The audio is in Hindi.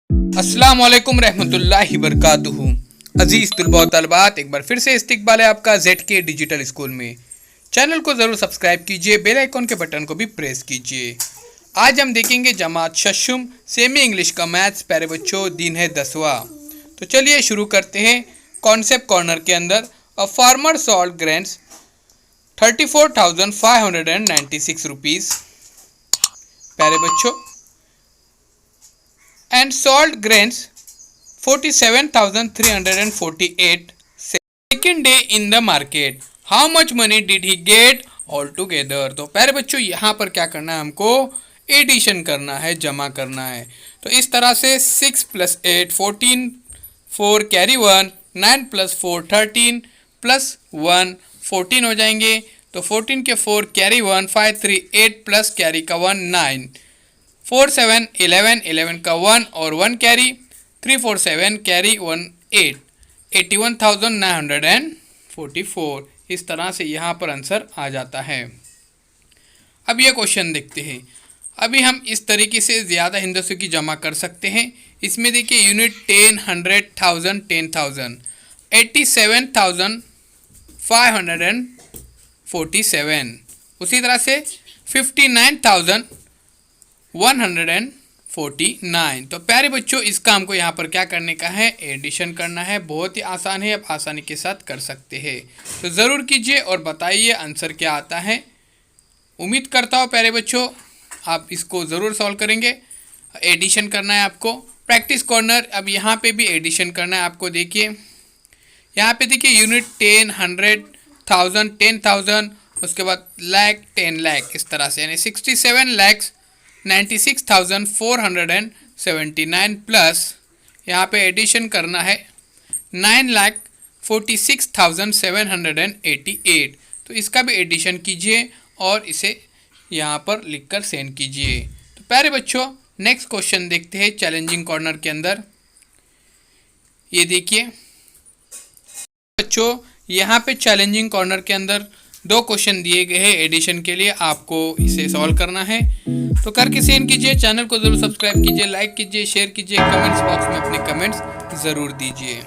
अस्सलाम वालेकुम रहमतुल्लाहि बरकातुहू। अजीज तलबा व तलबात, एक बार फिर से इस्तकबाल है आपका ZK डिजिटल स्कूल में। चैनल को ज़रूर सब्सक्राइब कीजिए, बेल आइकॉन के बटन को भी प्रेस कीजिए। आज हम देखेंगे जमात शशुम सेमी इंग्लिश का मैथ्स। प्यारे बच्चों, दिन है दसवां। तो चलिए शुरू करते हैं। कॉन्सेप्ट कॉर्नर के अंदर a farmer sold grains 34,596 rupees. प्यारे बच्चों, and sold grains 47,348 second day in the market. How much money did he get all together? तो प्यारे बच्चों, यहाँ पर क्या करना है, हमको एडिशन करना है, जमा करना है। तो इस तरह से 6 + 8 14, 4 कैरी 1, 9 + 4 13 + 1 14 हो जाएंगे। तो 14 के 4 कैरी 1, 5 3 8 प्लस कैरी का 1 9, 4 7 11 11 का 1 और 1 कैरी, 3 4 7 कैरी 1 8, 81,944। इस तरह से यहाँ पर आंसर आ जाता है। अब ये क्वेश्चन देखते हैं। अभी हम इस तरीके से ज़्यादा हिंदसों की जमा कर सकते हैं। इसमें देखिए यूनिट 10 100 1000 10,000 87,547। उसी तरह से 59,149। तो प्यारे बच्चों, इसका हमको यहाँ पर क्या करने का है, एडिशन करना है। बहुत ही आसान है, आप आसानी के साथ कर सकते हैं। तो ज़रूर कीजिए और बताइए आंसर क्या आता है। उम्मीद करता हूँ प्यारे बच्चों आप इसको ज़रूर सॉल्व करेंगे। एडिशन करना है आपको। प्रैक्टिस कॉर्नर, अब यहाँ पे भी एडिशन करना है आपको। देखिए यहाँ पे देखिए यूनिट 10 100 1000 10,000, उसके बाद लाख 10 लाख, इस तरह से, यानी 67,96,479 प्लस यहाँ पे एडिशन करना है 9,46,788। तो इसका भी एडिशन कीजिए और इसे यहाँ पर लिखकर सेंड कीजिए। तो प्यारे बच्चों, नेक्स्ट क्वेश्चन देखते हैं चैलेंजिंग कॉर्नर के अंदर। ये देखिए बच्चों, यहाँ पे चैलेंजिंग कॉर्नर के अंदर 2 क्वेश्चन दिए गए हैं एडिशन के लिए। आपको इसे सॉल्व करना है। तो करके सेंड कीजिए। चैनल को ज़रूर सब्सक्राइब कीजिए, लाइक कीजिए, शेयर कीजिए, कमेंट्स बॉक्स में अपने कमेंट्स ज़रूर दीजिए।